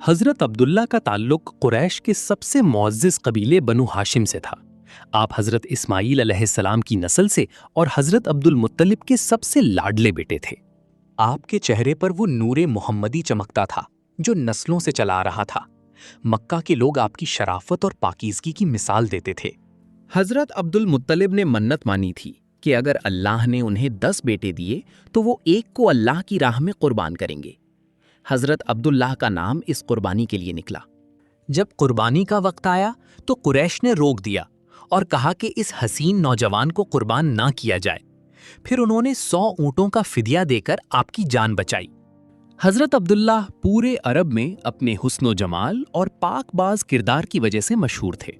حضرت عبداللہ کا تعلق قریش کے سب سے معزز قبیلے بنو ہاشم سے تھا۔ آپ حضرت اسماعیل علیہ السلام کی نسل سے اور حضرت عبد المطلب کے سب سے لاڈلے بیٹے تھے۔ آپ کے چہرے پر وہ نور محمدی چمکتا تھا جو نسلوں سے چلا آ رہا تھا۔ مکہ کے لوگ آپ کی شرافت اور پاکیزگی کی مثال دیتے تھے۔ حضرت عبد المطلب نے منت مانی تھی کہ اگر اللہ نے انہیں 10 بیٹے دیے تو وہ ایک کو اللہ کی راہ میں قربان کریں گے۔ حضرت عبداللہ کا نام اس قربانی کے لیے نکلا۔ جب قربانی کا وقت آیا تو قریش نے روک دیا اور کہا کہ اس حسین نوجوان کو قربان نہ کیا جائے۔ پھر انہوں نے 100 اونٹوں کا فدیہ دے کر آپ کی جان بچائی۔ حضرت عبداللہ پورے عرب میں اپنے حسن و جمال اور پاک باز کردار کی وجہ سے مشہور تھے۔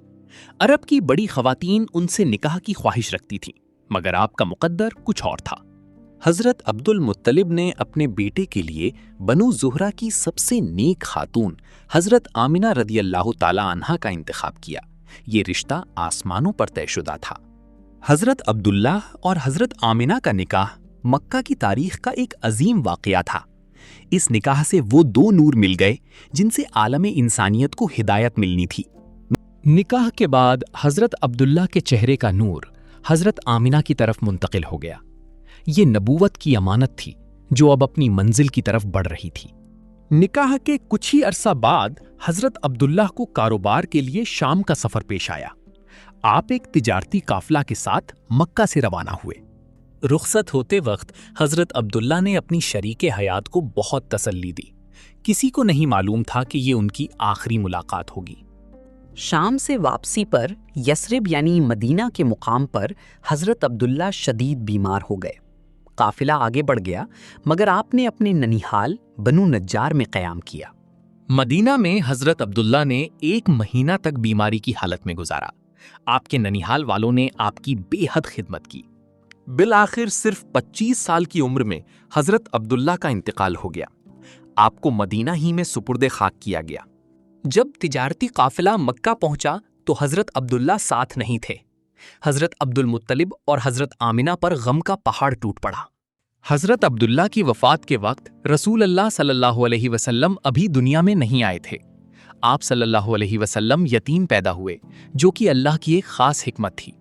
عرب کی بڑی خواتین ان سے نکاح کی خواہش رکھتی تھیں، مگر آپ کا مقدر کچھ اور تھا۔ حضرت عبد المطلب نے اپنے بیٹے کے لیے بنو زہرہ کی سب سے نیک خاتون حضرت آمنہ رضی اللہ تعالی عنہا کا انتخاب کیا۔ یہ رشتہ آسمانوں پر طے شدہ تھا۔ حضرت عبداللہ اور حضرت آمنہ کا نکاح مکہ کی تاریخ کا ایک عظیم واقعہ تھا۔ اس نکاح سے وہ 2 نور مل گئے جن سے عالم انسانیت کو ہدایت ملنی تھی۔ نکاح کے بعد حضرت عبداللہ کے چہرے کا نور حضرت آمنہ کی طرف منتقل ہو گیا۔ یہ نبوت کی امانت تھی جو اب اپنی منزل کی طرف بڑھ رہی تھی۔ نکاح کے کچھ ہی عرصہ بعد حضرت عبداللہ کو کاروبار کے لیے شام کا سفر پیش آیا۔ آپ ایک تجارتی قافلہ کے ساتھ مکہ سے روانہ ہوئے۔ رخصت ہوتے وقت حضرت عبداللہ نے اپنی شریک حیات کو بہت تسلی دی۔ کسی کو نہیں معلوم تھا کہ یہ ان کی آخری ملاقات ہوگی۔ شام سے واپسی پر یثرب یعنی مدینہ کے مقام پر حضرت عبداللہ شدید بیمار ہو گئے۔ قافلہ آگے بڑھ گیا مگر آپ نے اپنے ننیحال بنو نجار میں قیام کیا۔ مدینہ میں حضرت عبداللہ نے 1 مہینہ تک بیماری کی حالت میں گزارا۔ آپ کے ننیحال والوں نے آپ کی بے حد خدمت کی۔ بالآخر صرف 25 سال کی عمر میں حضرت عبداللہ کا انتقال ہو گیا۔ آپ کو مدینہ ہی میں سپرد خاک کیا گیا۔ جب تجارتی قافلہ مکہ پہنچا تو حضرت عبداللہ ساتھ نہیں تھے۔ حضرت عبد المطلب اور حضرت آمنہ پر غم کا پہاڑ ٹوٹ پڑا۔ حضرت عبداللہ کی وفات کے وقت رسول اللہ صلی اللہ علیہ وسلم ابھی دنیا میں نہیں آئے تھے۔ آپ صلی اللہ علیہ وسلم یتیم پیدا ہوئے، جو کہ اللہ کی ایک خاص حکمت تھی۔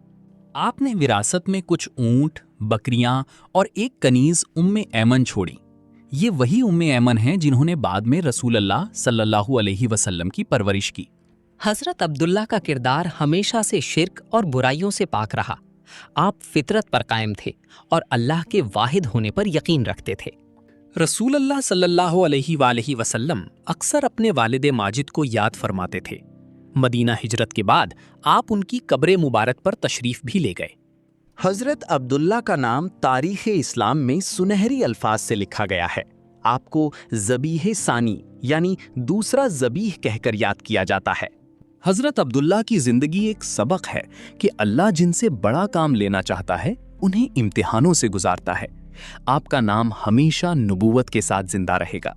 آپ نے وراثت میں کچھ اونٹ، بکریاں اور ایک کنیز ایمن چھوڑی۔ یہ وہی ایمن ہیں جنہوں نے بعد میں رسول اللہ صلی اللہ علیہ وسلم کی پرورش کی۔ حضرت عبداللہ کا کردار ہمیشہ سے شرک اور برائیوں سے پاک رہا۔ آپ فطرت پر قائم تھے اور اللہ کے واحد ہونے پر یقین رکھتے تھے۔ رسول اللہ صلی اللہ علیہ وآلہ وسلم اکثر اپنے والد ماجد کو یاد فرماتے تھے۔ مدینہ ہجرت کے بعد آپ ان کی قبر مبارک پر تشریف بھی لے گئے۔ حضرت عبداللہ کا نام تاریخ اسلام میں سنہری الفاظ سے لکھا گیا ہے۔ آپ کو ذبیح ثانی یعنی دوسرا ذبیح کہہ کر یاد کیا جاتا ہے۔ حضرت عبداللہ کی زندگی ایک سبق ہے کہ اللہ جن سے بڑا کام لینا چاہتا ہے انہیں امتحانوں سے گزارتا ہے۔ آپ کا نام ہمیشہ نبوت کے ساتھ زندہ رہے گا۔